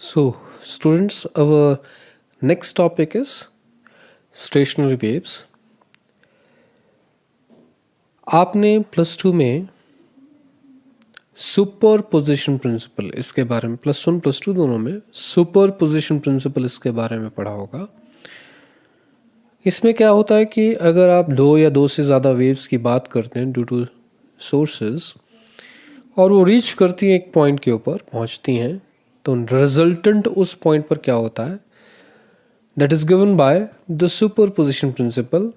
So, students, our next topic is stationary waves. आपने plus two में superposition principle इसके बारे में, प्लस वन प्लस टू दोनों में सुपरपोजिशन प्रिंसिपल इसके बारे में पढ़ा होगा। इसमें क्या होता है कि अगर आप दो या दो से ज़्यादा वेव्स की बात करते हैं ड्यू टू सोर्सेज और वो रीच करती हैं एक पॉइंट के ऊपर पहुंचती हैं, तो रिजल्टेंट उस पॉइंट पर क्या होता है, that is given by the superposition principle,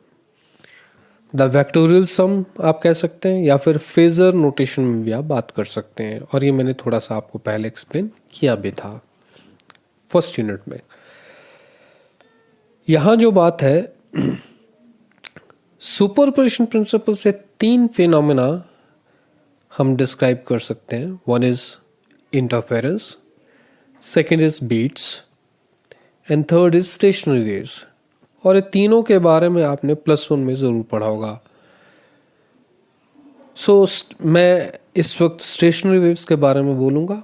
the vectorial sum आप कह सकते हैं, या फिर फेजर नोटेशन में भी आप बात कर सकते हैं। और ये मैंने थोड़ा सा आपको पहले एक्सप्लेन किया भी था फर्स्ट यूनिट में। यहाँ जो बात है, सुपरपोजिशन प्रिंसिपल से तीन फिनोमेना हम डिस्क्राइब कर सकते हैं। One is interference, second is beats and third is stationary waves. और ये तीनों के बारे में आपने प्लस वन में ज़रूर पढ़ा होगा। सो मैं इस वक्त स्टेशनरी वेव्स के बारे में बोलूँगा।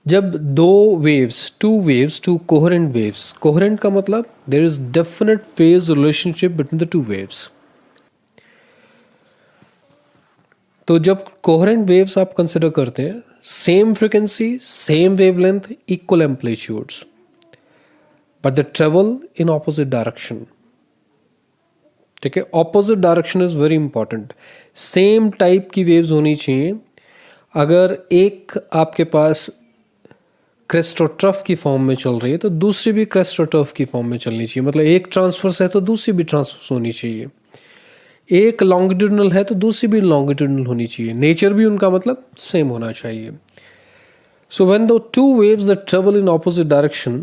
जब दो waves, two coherent waves, coherent का मतलब there is definite phase relationship between the two waves. तो जब कोहेरेंट वेव्स आप कंसिडर करते हैं, same frequency, same wavelength, equal amplitudes, but the travel in opposite direction. ठीक है, opposite direction is very important. Same type की waves होनी चाहिए। अगर एक आपके पास क्रेस्ट और ट्रफ की फॉर्म में चल रही है तो दूसरी भी क्रेस्ट और ट्रफ की फॉर्म में चलनी चाहिए। मतलब एक ट्रांसवर्स है तो दूसरी भी ट्रांसवर्स होनी चाहिए। एक लॉन्गिट्यूडनल है तो दूसरी भी लॉन्गिट्यूडनल होनी चाहिए। नेचर भी उनका मतलब सेम होना चाहिए। So when the two waves that travel in opposite direction,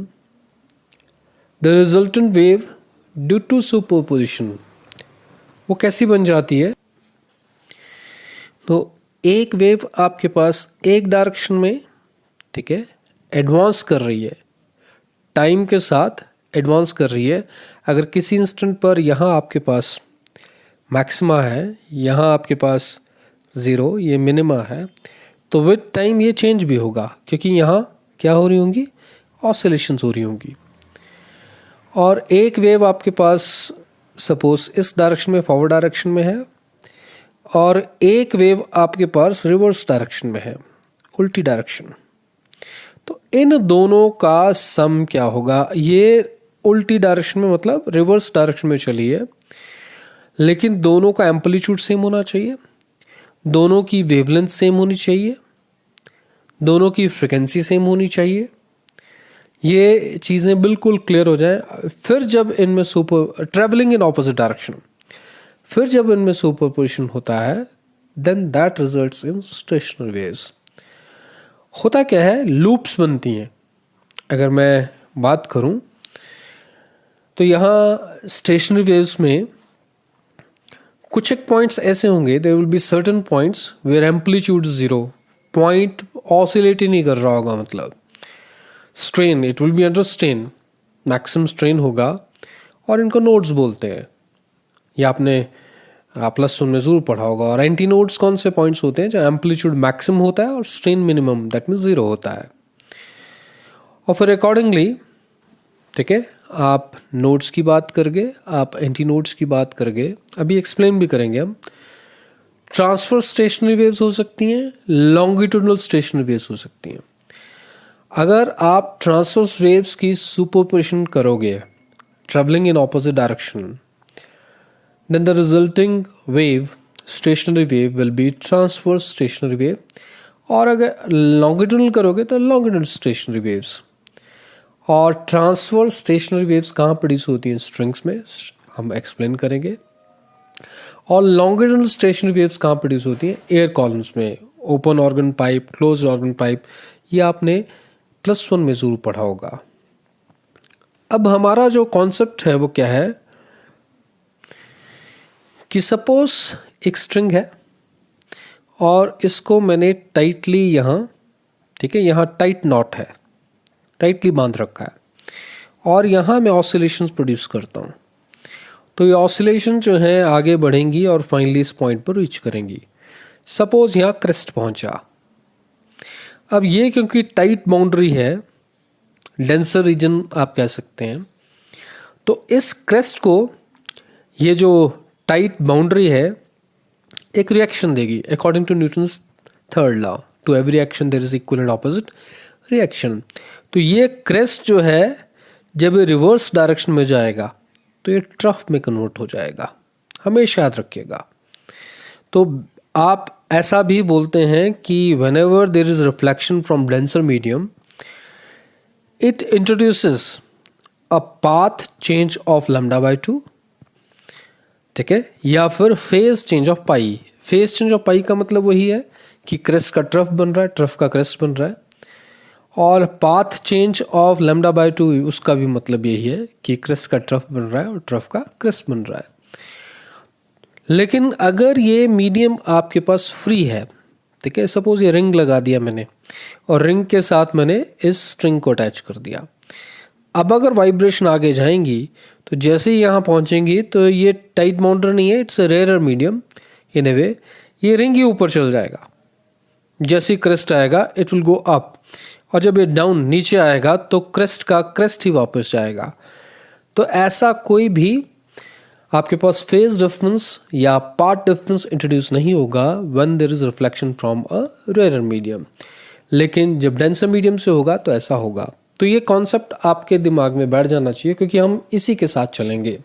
the resultant wave due to superposition, वो कैसी बन जाती है? तो एक वेव आपके पास एक डायरेक्शन में, ठीक है, एडवांस कर रही है, टाइम के साथ एडवांस कर रही है। अगर किसी इंस्टेंट पर यहाँ आपके पास मैक्सिमा है, यहाँ आपके पास ज़ीरो, ये मिनिमा है, तो विद टाइम ये चेंज भी होगा, क्योंकि यहाँ क्या हो रही होंगी, ऑसिलेशंस हो रही होंगी। और एक वेव आपके पास सपोज इस डायरेक्शन में, फॉरवर्ड डायरेक्शन में है, और एक वेव आपके पास रिवर्स डायरेक्शन में है, उल्टी डायरेक्शन। तो इन दोनों का सम क्या होगा? ये उल्टी डायरेक्शन में मतलब रिवर्स डायरेक्शन में चली है, लेकिन दोनों का एम्पलीट्यूड सेम होना चाहिए, दोनों की वेवलेंथ सेम होनी चाहिए, दोनों की फ्रीक्वेंसी सेम होनी चाहिए। ये चीज़ें बिल्कुल क्लियर हो जाए। फिर जब इनमें super travelling in opposite direction, फिर जब इनमें सुपरपोजिशन होता है, then that results in stationary waves. होता क्या है, लूप्स बनती हैं। अगर मैं बात करूं तो यहाँ स्टेशनरी वेव्स में कुछ एक पॉइंट्स ऐसे होंगे, there will be certain points where amplitude zero, point oscillate ही नहीं कर रहा होगा, मतलब strain, it will be under strain, maximum strain होगा, और इनको नोड्स बोलते हैं। या आपने प्लस वन में जरूर पढ़ा होगा। और एंटी नोड्स कौन से पॉइंट्स होते हैं? जो एम्पलीट्यूड मैक्सिमम होता है और strain minimum, that means zero होता है। और फिर अकॉर्डिंगली, ठीक है, आप नोड्स की बात करके, आप एंटी नोड्स की बात करके, अभी एक्सप्लेन भी करेंगे हम। ट्रांसफर स्टेशनरी वेव्स हो सकती हैं, लॉन्गिट्यूडनल स्टेशनरी वेव्स हो सकती हैं। अगर आप ट्रांसवर्स वेव्स की सुपरपोजिशन करोगे, travelling in opposite direction, then the resulting wave, stationary wave, will be transverse stationary wave. और अगर longitudinal करोगे तो longitudinal stationary waves। और transverse stationary waves कहाँ प्रोड्यूस होती हैं? स्ट्रिंग्स में, हम एक्सप्लेन करेंगे। और longitudinal stationary waves कहाँ प्रोड्यूस होती हैं? एयर कॉलम्स में, open organ pipe, close organ pipe. ये आपने प्लस वन में जरूर पढ़ा होगा। अब हमारा जो कॉन्सेप्ट है वो क्या है कि सपोज एक स्ट्रिंग है और इसको मैंने टाइटली यहाँ, ठीक है, यहाँ टाइट नॉट है, टाइटली बांध रखा है, और यहाँ मैं ऑसिलेशंस प्रोड्यूस करता हूँ। तो ये ऑसिलेशन जो है आगे बढ़ेंगी और फाइनली इस पॉइंट पर रीच करेंगी। सपोज यहाँ क्रेस्ट पहुँचा। अब ये क्योंकि टाइट बाउंड्री है, डेंसर रीजन आप कह सकते हैं, तो इस क्रेस्ट को ये जो टाइट बाउंड्री है एक रिएक्शन देगी according to Newton's third law, to every action there is equal and opposite reaction. तो ये क्रेस्ट जो है जब ये रिवर्स डायरेक्शन में जाएगा तो ये ट्रफ में कन्वर्ट हो जाएगा, हमेशा याद रखिएगा। तो आप ऐसा भी बोलते हैं कि whenever there is reflection from denser medium it introduces a path change of lambda by 2, ठीक है, या फिर phase change of pi. Phase change of pi का मतलब वही है कि क्रेस्ट का ट्रफ बन रहा है, ट्रफ का क्रेस्ट बन रहा है, और path change of lambda by 2 उसका भी मतलब यही है कि क्रेस्ट का ट्रफ बन रहा है और ट्रफ का क्रेस्ट बन रहा है। लेकिन अगर ये मीडियम आपके पास फ्री है, ठीक है, सपोज ये रिंग लगा दिया मैंने और रिंग के साथ मैंने इस स्ट्रिंग को अटैच कर दिया। अब अगर वाइब्रेशन आगे जाएंगी तो जैसे ही यहाँ पहुँचेंगी तो ये टाइट बाउंड्री नहीं है, it's a rare medium in a way, ये रिंग ही ऊपर चल जाएगा। जैसे ही क्रेस्ट आएगा इट विल गो अप, और जब ये डाउन नीचे आएगा तो क्रेस्ट का क्रेस्ट ही वापस जाएगा। तो ऐसा कोई भी आपके पास फेज डिफरेंस या पाथ डिफरेंस इंट्रोड्यूस नहीं होगा when there is reflection from a rare medium. लेकिन जब डेंसर मीडियम से होगा तो ऐसा होगा। तो ये कॉन्सेप्ट आपके दिमाग में बैठ जाना चाहिए क्योंकि हम इसी के साथ चलेंगे।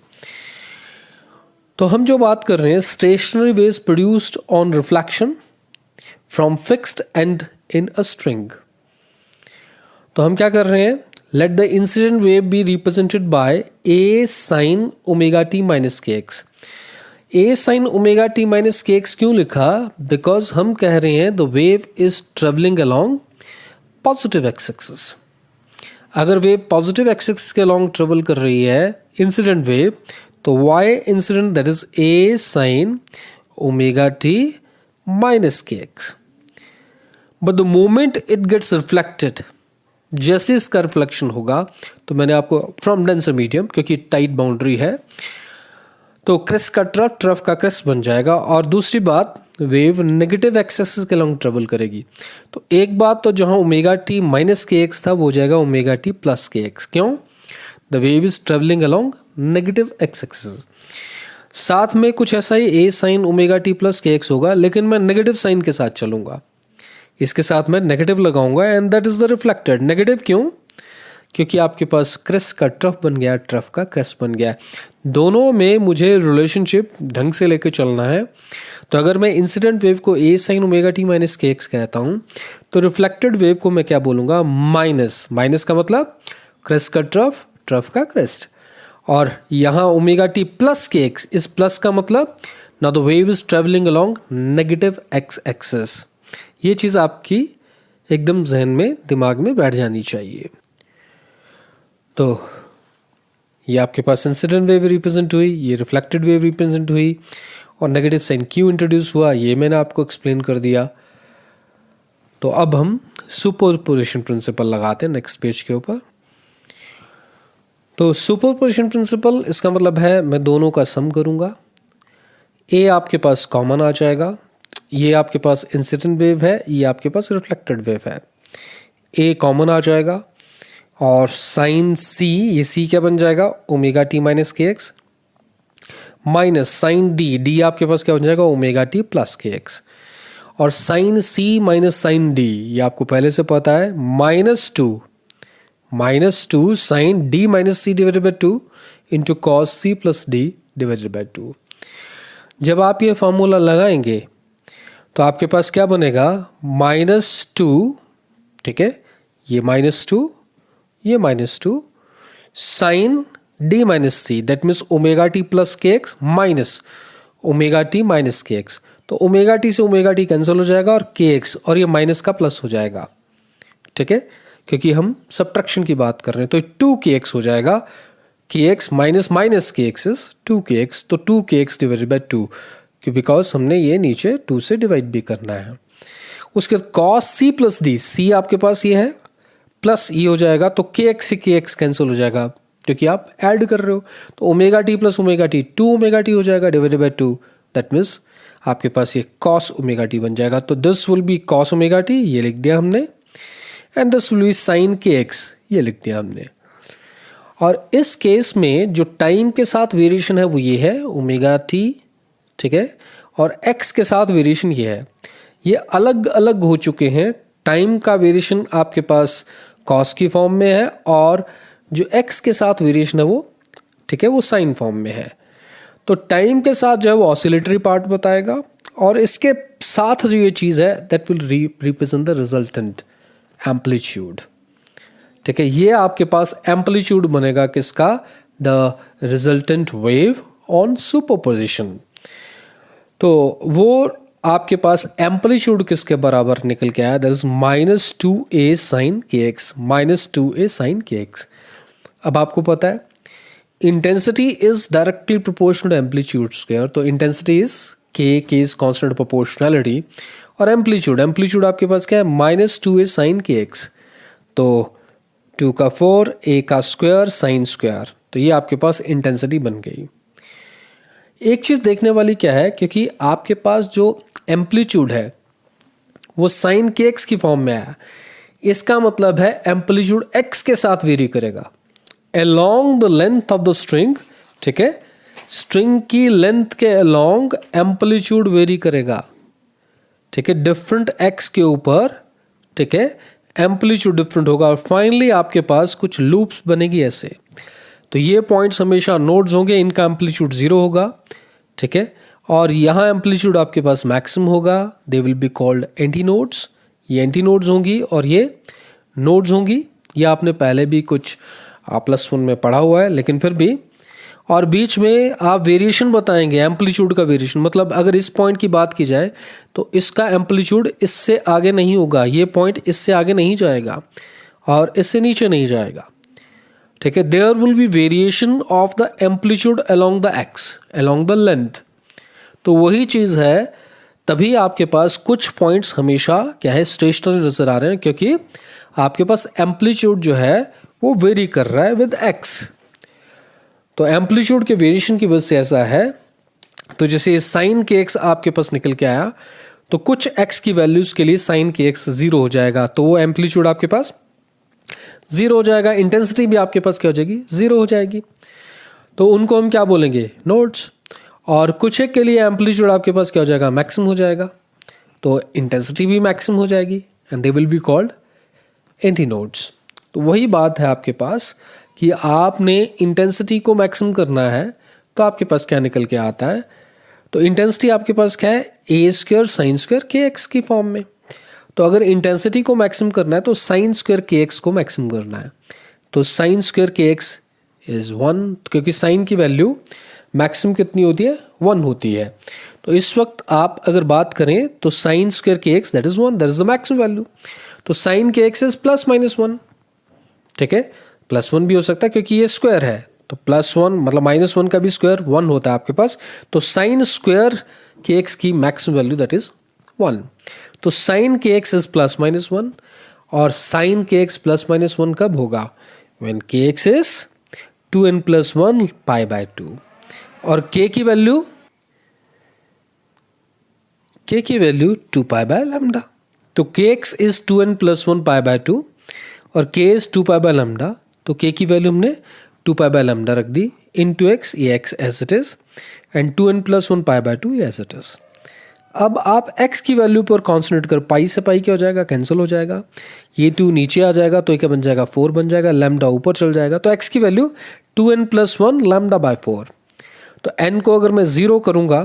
तो हम जो बात कर रहे हैं stationery waves produced on reflection from fixed and in a string. तो हम क्या कर रहे हैं, let the incident wave be represented by A sine omega t minus k x. A sine omega t minus k x क्यों लिखा, because हम कह रहे हैं the wave is travelling along positive x axis. अगर वेव पॉजिटिव एक्स एक्सिस के along travel कर रही है इंसिडेंट वेव, तो y incident that is a sine omega t minus k x. But the moment it gets reflected, जैसे इसका reflection होगा, तो मैंने आपको फ्रॉम डेंसर मीडियम, क्योंकि टाइट बाउंड्री है तो क्रेस्ट का ट्रफ, ट्रफ का क्रेस्ट बन जाएगा। और दूसरी बात, वेव नेगेटिव एक्सेस के लॉन्ग ट्रेवल करेगी। तो एक बात तो जहां omega t minus k x था वो हो जाएगा omega t plus k x. क्यों, the wave is travelling along negative x axis. साथ में कुछ ऐसा ही ए sine omega t plus k x होगा, लेकिन मैं नेगेटिव साइन के साथ चलूंगा, इसके साथ मैं नेगेटिव लगाऊंगा and that is the reflected. Negative क्यों, क्योंकि आपके पास क्रेस्ट का ट्रफ बन गया, ट्रफ का क्रेस्ट बन गया। दोनों में मुझे रिलेशनशिप ढंग से लेकर चलना है। तो अगर मैं इंसिडेंट वेव को ए sine omega t minus k x कहता हूं, तो रिफ्लेक्टेड वेव को मैं क्या बोलूंगा, माइनस। माइनस का मतलब क्रेस्ट का ट्रफ, ट्रफ का क्रेस्ट। और यहाँ omega t plus k x, इस प्लस का मतलब now the wave is travelling along negative x axis. ये चीज़ आपकी एकदम जहन में, दिमाग में बैठ जानी चाहिए। तो ये आपके पास इंसिडेंट वेव रिप्रेजेंट हुई, ये रिफ्लेक्टेड वेव रिप्रेजेंट हुई, और नेगेटिव साइन क्यों इंट्रोड्यूस हुआ ये मैंने आपको एक्सप्लेन कर दिया। तो अब हम सुपरपोजिशन प्रिंसिपल लगाते हैं नेक्स्ट पेज के ऊपर। तो सुपरपोजिशन प्रिंसिपल, इसका मतलब है मैं दोनों का सम करूंगा, ए आपके पास कॉमन आ जाएगा, ये आपके पास इंसिडेंट वेव है, ये आपके पास रिफ्लेक्टेड वेव है, ए कॉमन आ जाएगा, और साइन सी, ये सी क्या बन जाएगा, omega t minus k x, minus sine D, D आपके पास क्या बन जाएगा, omega t plus k x, और sine C minus sine D, ये आपको पहले से पता है, minus two sine D minus C divided by 2 into cos C plus D divided by 2। जब आप ये फॉर्मूला लगाएंगे तो आपके पास क्या बनेगा, -2, ठीक है, ये -2, ये -2 sine D minus c, that means omega t plus k x minus omega t minus k x. तो ओमेगा टी से ओमेगा टी कैंसिल हो जाएगा और के एक्स, और ये माइनस का प्लस हो जाएगा, ठीक है, क्योंकि हम सब्ट्रैक्शन की बात कर रहे हैं। तो 2 के एक्स हो जाएगा, के x minus minus k x is 2 के एक्स, तो 2 के एक्स डिवाइडेड बाई 2, बिकॉज हमने ये नीचे 2 से डिवाइड भी करना है। उसके बाद कॉस सी प्लस डी, सी आपके पास ये है, प्लस ये हो जाएगा, तो के एक्स से के एक्स कैंसिल हो जाएगा क्योंकि आप ऐड कर रहे हो। तो omega t plus omega T 2 omega T हो जाएगा डिवाइडेड बाई 2, दैट मीन्स आपके पास ये कॉस ओमेगा टी बन जाएगा। तो this will be cos omega t, ये लिख दिया हमने, and this will be sine k x, ये लिख दिया हमने। और इस केस में जो टाइम के साथ वेरिएशन है वो ये है ओमेगा टी, ठीक है, और एक्स के साथ वेरिएशन ये है। ये अलग अलग हो चुके हैं। टाइम का वेरिएशन आपके पास कॉस की फॉर्म में है और जो एक्स के साथ वेरिएशन है वो, ठीक है, वो साइन फॉर्म में है। तो टाइम के साथ जो है वो ऑसिलेटरी पार्ट बताएगा और इसके साथ जो ये चीज़ है that will represent the resultant amplitude, ठीक है। ये आपके पास एम्पलीट्यूड बनेगा किसका, the resultant wave on superposition. तो वो आपके पास एम्पलीट्यूड किसके बराबर निकल के आया, that is -2a sin kx, -2a sin kx। अब आपको पता है intensity is directly proportional to amplitude square, तो intensity is K is constant proportionality, और एम्पलीट्यूड आपके पास क्या है, -2a sin kx, तो 2 का 4 a का स्क्वायर साइन स्क्वायर, तो ये आपके पास इंटेंसिटी बन गई। एक चीज देखने वाली क्या है, क्योंकि आपके पास जो एम्पलीट्यूड है वो साइन के एक्स की फॉर्म में आया, इसका मतलब है एम्पलीट्यूड एक्स के साथ वेरी करेगा along the length of the string, ठीक है। स्ट्रिंग की लेंथ के अलोंग एम्पलीट्यूड वेरी करेगा, ठीक है, डिफरेंट एक्स के ऊपर, ठीक है, एम्पलीट्यूड डिफरेंट होगा। और फाइनली आपके पास कुछ लूप्स बनेगी ऐसे, तो ये पॉइंट्स हमेशा नोड्स होंगे, इनका एम्पलीट्यूड 0 होगा, ठीक है, और यहाँ एम्पलीट्यूड आपके पास मैक्सिमम होगा, they will be called anti nodes. ये एंटी नोड्स होंगी और ये नोड्स होंगी, ये आपने पहले भी कुछ +1 में पढ़ा हुआ है, लेकिन फिर भी। और बीच में आप वेरिएशन बताएंगे, एम्पलीट्यूड का वेरिएशन, मतलब अगर इस पॉइंट की बात की जाए तो इसका एम्पलीट्यूड इससे आगे नहीं होगा, ये पॉइंट इससे आगे नहीं जाएगा और इससे नीचे नहीं जाएगा, ठीक है। There will be variation of the amplitude along the X, along the length. तो वही चीज़ है, तभी आपके पास कुछ पॉइंट्स हमेशा क्या है, स्टेशनरी नजर आ रहे हैं, क्योंकि आपके पास एम्पलीट्यूड जो है वो वेरी कर रहा है विद एक्स। तो एम्पलीट्यूड के वेरिएशन की वजह से ऐसा है। तो जैसे साइन के एक्स आपके पास निकल के आया, तो कुछ एक्स की वैल्यूज के लिए साइन के एक्स 0 हो जाएगा, तो वो एम्पलीट्यूड आपके पास 0 हो जाएगा। इंटेंसिटी भी आपके पास क्या हो जाएगी, 0 हो जाएगी। तो उनको हम क्या बोलेंगे, नोड्स। और कुछ एक के लिए एम्पलीट्यूड आपके पास क्या हो जाएगा, मैक्सिमम हो जाएगा, तो इंटेंसिटी भी मैक्सिमम हो जाएगी and they will be called anti nodes. तो वही बात है आपके पास कि आपने इंटेंसिटी को मैक्सिमम करना है, तो आपके पास क्या निकल के आता है, तो इंटेंसिटी आपके पास क्या है, a² sin स्क्वायर के एक्स की फॉर्म में। तो अगर इंटेंसिटी को मैक्सिमम करना है तो साइन स्क्वायर के एक्स को मैक्सिमम करना है, तो साइन स्क्वायर के एक्स इज 1, क्योंकि साइन की वैल्यू मैक्सिमम कितनी होती है, 1 होती है। तो इस वक्त आप अगर बात करें तो साइन स्क्वायर के x that is 1, that is the maximum value. तो साइन के एक्स इज +-1, ठीक है, +1 भी हो सकता है क्योंकि ये स्क्वायर है, तो +1 मतलब -1 का भी स्क्वायर 1 होता है आपके पास। तो साइन स्क्वायर के एक्स की मैक्सिमम वैल्यू दैट इज 1। तो साइन के एक्स इज +-1 और साइन के एक्स +-1 कब होगा, व्हेन के एक्स इज 2n+1 π/2 और k की वैल्यू 2π/λ। तो kx इज 2n+1 π/2 और k इज 2π/λ, तो k की वैल्यू हमने 2π/λ रख दी, into x, ये x as it is, and 2n+1 π/2 ये एज इट इज। अब आप x की वैल्यू पर कॉन्सन्ट्रेट कर, पाई से पाई क्या हो जाएगा, कैंसिल हो जाएगा, ये 2 नीचे आ जाएगा तो क्या बन जाएगा, 4 बन जाएगा, लैम्डा ऊपर चल जाएगा, तो x की वैल्यू 2n+1 λ/4। तो n को अगर मैं 0 करूंगा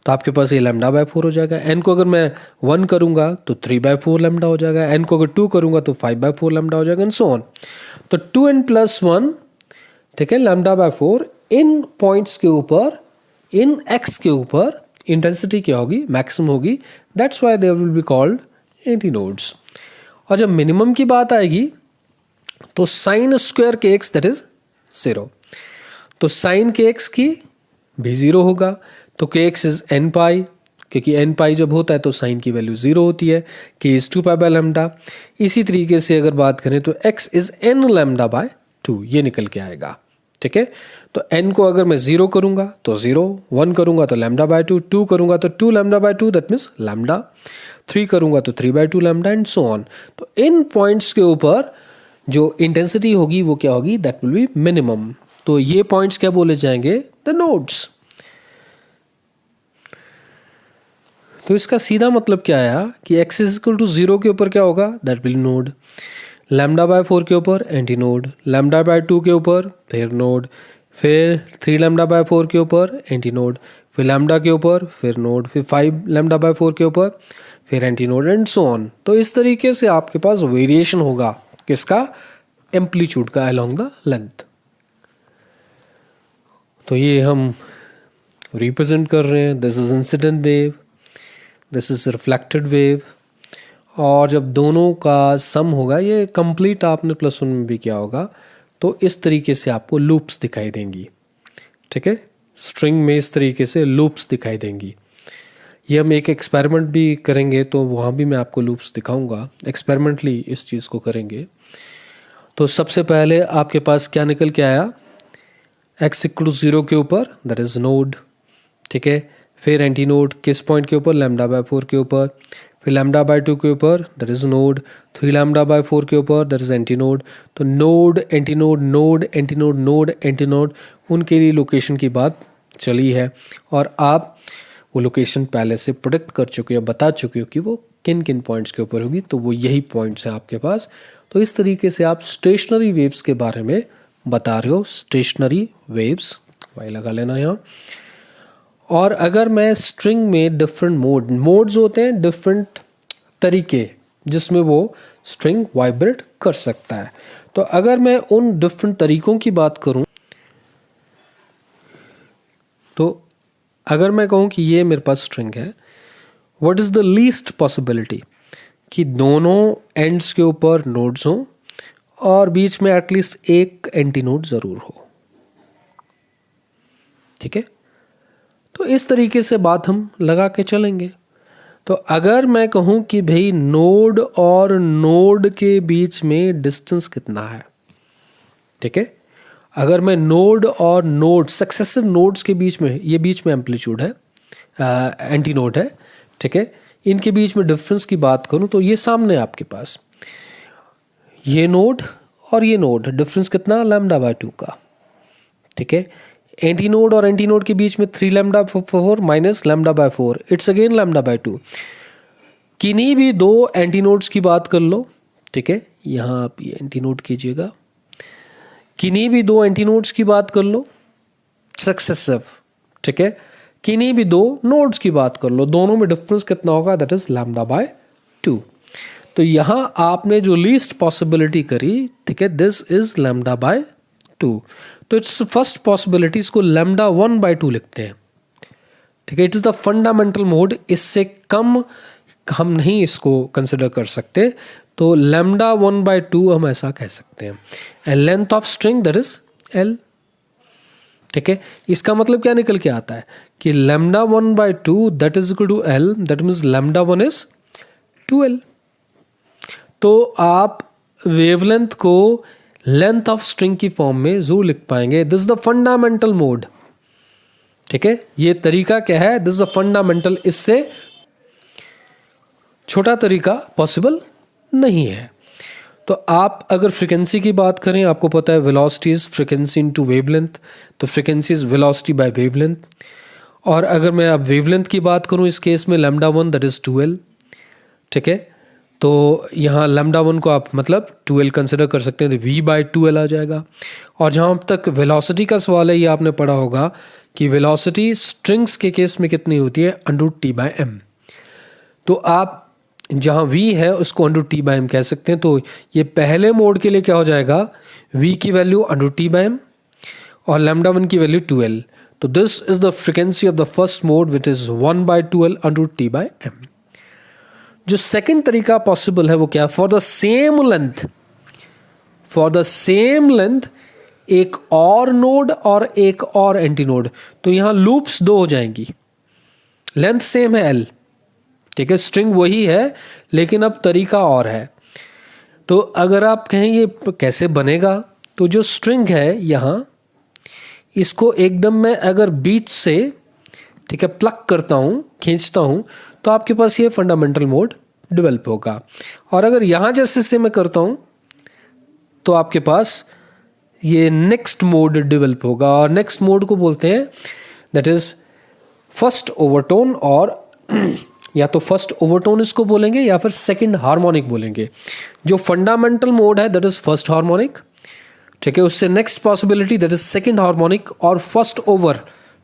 तो आपके पास ये λ/4 हो जाएगा, n को अगर मैं 1 करूंगा तो 3/4 लैम्डा हो जाएगा, n को अगर 2 करूंगा तो 5/4 लैम्डा हो जाएगा, एंड सो ऑन। तो 2n+1, ठीक है, λ/4 इन पॉइंट्स के ऊपर, इन x के ऊपर इंटेंसिटी क्या होगी, मैक्सिमम होगी, that's why they will be called anti nodes. और जब मिनिमम की बात आएगी तो साइन स्क्वायर के एक्स दैट इज 0, तो साइन के एक्स की भी 0 होगा, तो के एक्स इज n π, क्योंकि n π जब होता है तो साइन की वैल्यू 0 होती है, k इज 2π/λ। इसी तरीके से अगर बात करें तो x इज n λ/2, ये निकल के आएगा, ठीक है। तो n को अगर मैं 0 करूंगा तो 0, 1 करूंगा तो λ/2, 2 करूंगा तो 2 λ/2, दैट मीन्स लैम्डा। 3 करूँगा तो 3/2 लैम्डा एंड सो ऑन। तो इन पॉइंट्स के ऊपर जो इंटेंसिटी होगी वो क्या होगी, दैट विल बी मिनिमम। तो ये पॉइंट्स क्या बोले जाएंगे, द नोड्स। तो इसका सीधा मतलब क्या आया कि x इज इक्वल टू 0 के ऊपर क्या होगा, दैट विल नोड। λ/4 के ऊपर एंटी नोड, λ/2 के ऊपर फिर नोड, फिर 3λ/4 के ऊपर एंटी नोड, फिर लैम्डा के ऊपर फिर नोड, फिर 5λ/4 के ऊपर फिर anti node and so on. तो इस तरीके से आपके पास वेरिएशन होगा किसका, एम्पलीट्यूड का अलोंग द लेंथ। तो ये हम रिप्रेजेंट कर रहे हैं, this is incident wave, this is reflected wave. और जब दोनों का सम होगा, ये कंप्लीट आपने +1 में भी किया होगा, तो इस तरीके से आपको लूप्स दिखाई देंगी। ठीक है, स्ट्रिंग में इस तरीके से लूप्स दिखाई देंगी। ये हम एक एक्सपेरिमेंट भी करेंगे तो वहाँ भी मैं आपको लूप्स दिखाऊंगा, एक्सपेरिमेंटली इस चीज़ को करेंगे। तो सबसे पहले आपके पास क्या निकल के आया, x = 0 के ऊपर दैट इज नोड। ठीक है, फिर एंटी नोड किस पॉइंट के ऊपर, λ/4 के ऊपर, फिर λ/2 के ऊपर दैट इज नोड, 3λ/4 के ऊपर दैट इज एंटी नोड। तो node anti node, node anti node, node anti node, उनके लिए लोकेशन की बात चली है और आप वो लोकेशन पहले से प्रोडिक्ट कर चुके हो, बता चुके हो कि वो किन किन पॉइंट्स के ऊपर होगी। तो वो यही पॉइंट्स हैं आपके पास। तो इस तरीके से आप स्टेशनरी वेव्स के बारे में बता रहे हो, स्टेशनरी वेव्स, वाई लगा लेना यहाँ। और अगर मैं स्ट्रिंग में डिफरेंट मोड्स होते हैं, डिफरेंट तरीके जिसमें वो स्ट्रिंग वाइब्रेट कर सकता है। तो अगर मैं उन डिफरेंट तरीकों की बात करूं, तो अगर मैं कहूं कि ये मेरे पास स्ट्रिंग है, what is the least possibility कि दोनों एंड्स के ऊपर नोड्स हों और बीच में एटलीस्ट एक एंटी नोड जरूर हो। ठीक है, तो इस तरीके से बात हम लगा के चलेंगे। तो अगर मैं कहूं कि भाई नोड और नोड के बीच में डिस्टेंस कितना है, ठीक है, अगर मैं नोड और नोड सक्सेसिव नोड्स के बीच में, ये बीच में एम्पलीट्यूड है, एंटी नोड है, ठीक है, इनके बीच में डिफरेंस की बात करूं तो ये सामने आपके पास ये नोड और ये नोड, डिफरेंस कितना, λ/2 का। ठीक है, एंटी नोड और एंटी नोड के बीच में 3λ/4 माइनस λ/4, इट्स अगेन λ/2। किन्हीं भी दो एंटी नोड्स की बात कर लो, ठीक है, यहाँ आप ये एंटी नोड कीजिएगा, किन्हीं भी दो एंटी नोड्स की बात कर लो सक्सेसिव, ठीक है, किन्हीं भी दो नोड्स की बात कर लो, दोनों में डिफरेंस कितना होगा, दैट इज λ/2। तो यहाँ आपने जो लीस्ट पॉसिबिलिटी करी, ठीक है, दिस इज λ/2। तो इट्स फर्स्ट पॉसिबिलिटी, इसको λ1/2 लिखते हैं। ठीक है, it is the fundamental mode, इससे कम हम नहीं इसको कंसिडर कर सकते। तो λ1/2 हम ऐसा कह सकते हैं। And length of string that is L। ठीक है, इसका मतलब क्या निकल के आता है कि λ1/2 that is equal to L, that means λ1 is 2L। तो आप वेवलेंथ को लेंथ ऑफ स्ट्रिंग की फॉर्म में जरूर लिख पाएंगे। This is the fundamental mode. ठीक है, ये तरीका क्या है, दिस इज द फंडामेंटल, इससे छोटा तरीका पॉसिबल नहीं है। तो आप अगर फ्रीक्वेंसी की बात करें, आपको पता है velocity is frequency into wavelength, तो frequency is velocity by wavelength. और अगर मैं अब वेवलेंथ की बात करूं, इस केस में λ1 दैट इज 2L। ठीक है, तो यहाँ λ1 को आप मतलब 2L कंसिडर कर सकते हैं, तो v/2L आ जाएगा। और जहाँ तक वेलोसिटी का सवाल है, ये आपने पढ़ा होगा कि वेलोसिटी स्ट्रिंग्स के केस में कितनी होती है, √T/m। तो आप जहाँ v है उसको √T/m कह सकते हैं। तो ये पहले मोड के लिए क्या हो जाएगा, v की वैल्यू √T/m और λ1 की वैल्यू 2L। तो this is the frequency of the first mode which is 1/2L √T/m। जो सेकंड तरीका पॉसिबल है वो क्या, for the same length, for the same length एक और नोड और एक और एंटी नोड। तो यहां लूप्स दो हो जाएंगी, लेंथ सेम है L, ठीक है, स्ट्रिंग वही है लेकिन अब तरीका और है। तो अगर आप कहें ये कैसे बनेगा, तो जो स्ट्रिंग है यहां, इसको एकदम मैं अगर बीच से, ठीक है, प्लग करता हूं, खींचता हूं, तो आपके पास ये फंडामेंटल मोड डेवलप होगा। और अगर यहाँ जैसे से मैं करता हूँ तो आपके पास ये नेक्स्ट मोड डेवलप होगा, और नेक्स्ट मोड को बोलते हैं दैट इज फर्स्ट ओवरटोन, और या तो फर्स्ट ओवरटोन इसको बोलेंगे या फिर सेकंड हार्मोनिक बोलेंगे। जो फंडामेंटल मोड है दैट इज फर्स्ट हार्मोनिक, ठीक है। उससे next possibility that is second harmonic और फर्स्ट ओवर,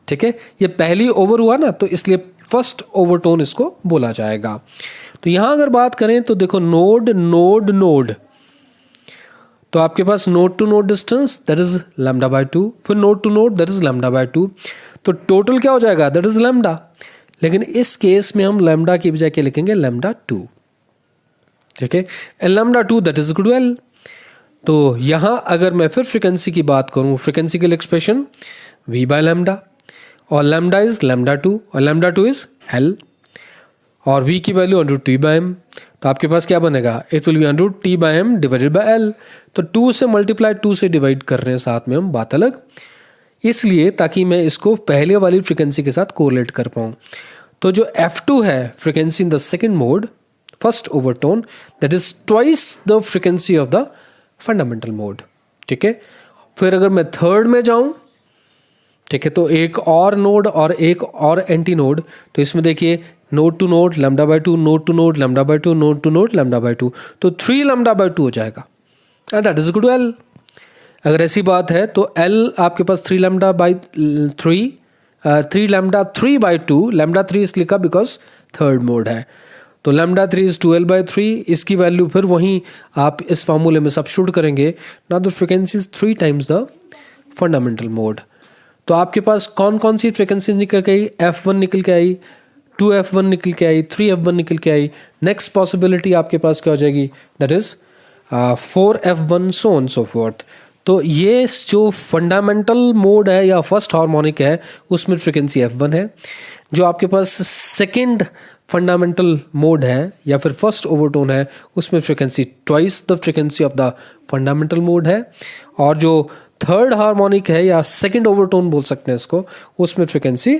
ठीक है। ये पहली ओवर हुआ ना, तो इसलिए फर्स्ट ओवरटोन इसको बोला जाएगा। तो यहां अगर बात करें तो देखो नोड नोड नोड, तो आपके पास node to node distance that is lambda by 2, फिर node to node that is lambda by 2, तो टोटल क्या हो जाएगा दैट इज लैम्डा। लेकिन इस केस में हम लैम्डा की बजाय क्या लिखेंगे लैम्डा 2, ठीक है। Lambda 2 that is equal to L. तो यहां अगर मैं फिर फ्रीक्वेंसी की बात करूं, फ्रीक्वेंसी के लिए एक्सप्रेशन v बाय लैम्डा, और लैम्डा इज लैम्डा 2 और लैम्डा 2 इज एल, और v की value under T by M, तो आपके पास क्या बनेगा it will be under T by M divided by L. तो 2 से मल्टीप्लाई 2 से डिवाइड कर रहे हैं साथ में हम, बात अलग, इसलिए ताकि मैं इसको पहले वाली फ्रीक्वेंसी के साथ कोरिलेट कर पाऊँ। तो जो F2 है frequency in the second mode first overtone that is twice the frequency of the fundamental mode, ठीक है। फिर अगर मैं थर्ड में जाऊं, ठीक है, तो एक और नोड और एक और एंटी नोड, तो इसमें देखिए node to node lambda by 2, node to node lambda by 2, node to node lambda by 2, तो 3 लैम्डा बाय 2 हो जाएगा, and that is equal to L. अगर ऐसी बात है तो एल आपके पास 3 lambda by 3, 3 lambda 3 by 2, lambda 3 इस लिखा बिकॉज थर्ड मोड है, तो लैम्डा 3 इज 2l बाय 3, इसकी वैल्यू फिर वहीं आप इस फार्मूले में सब्स्टिट्यूट करेंगे। Now the frequency is 3 times the fundamental mode. तो आपके पास कौन कौन सी फ्रीक्वेंसीज निकल के आई, F1 निकल के आई, 2F1 निकल के आई, 3F1 निकल के आई। नेक्स्ट पॉसिबिलिटी आपके पास क्या हो जाएगी that is 4F1 so on so fourth. तो ये जो फंडामेंटल मोड है या फर्स्ट हार्मोनिक है उसमें फ्रीक्वेंसी F1 है। जो आपके पास सेकेंड फंडामेंटल मोड है या फिर फर्स्ट ओवरटोन है उसमें frequency twice the frequency of the fundamental mode है, और जो थर्ड हार्मोनिक है या सेकेंड ओवरटोन बोल सकते हैं इसको, उसमें फ्रीक्वेंसी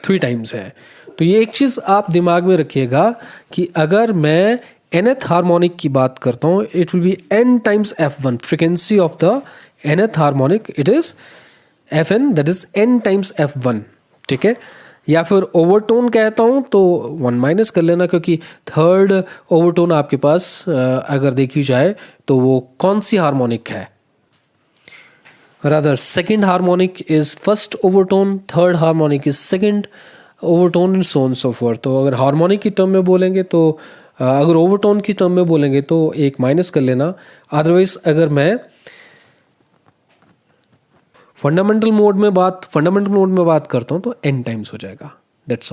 3 टाइम्स है। तो ये एक चीज़ आप दिमाग में रखिएगा कि अगर मैं nth हार्मोनिक की बात करता हूँ it will B n times F1, frequency of the nth harmonic it is Fn that is n times F1, ठीक है। या फिर ओवरटोन कहता हूँ तो 1 माइनस कर लेना, क्योंकि थर्ड ओवरटोन आपके पास अगर देखी जाए तो वो कौन सी हार्मोनिक है, rather second harmonic is first overtone, third harmonic is second overtone and so on so forth। तो अगर हार्मोनिक की टर्म में बोलेंगे तो अगर ओवरटोन की टर्म में बोलेंगे तो एक माइनस कर लेना, अदरवाइज अगर मैं फंडामेंटल मोड में बात करता हूँ तो n टाइम्स हो जाएगा, दैट्स ऑल।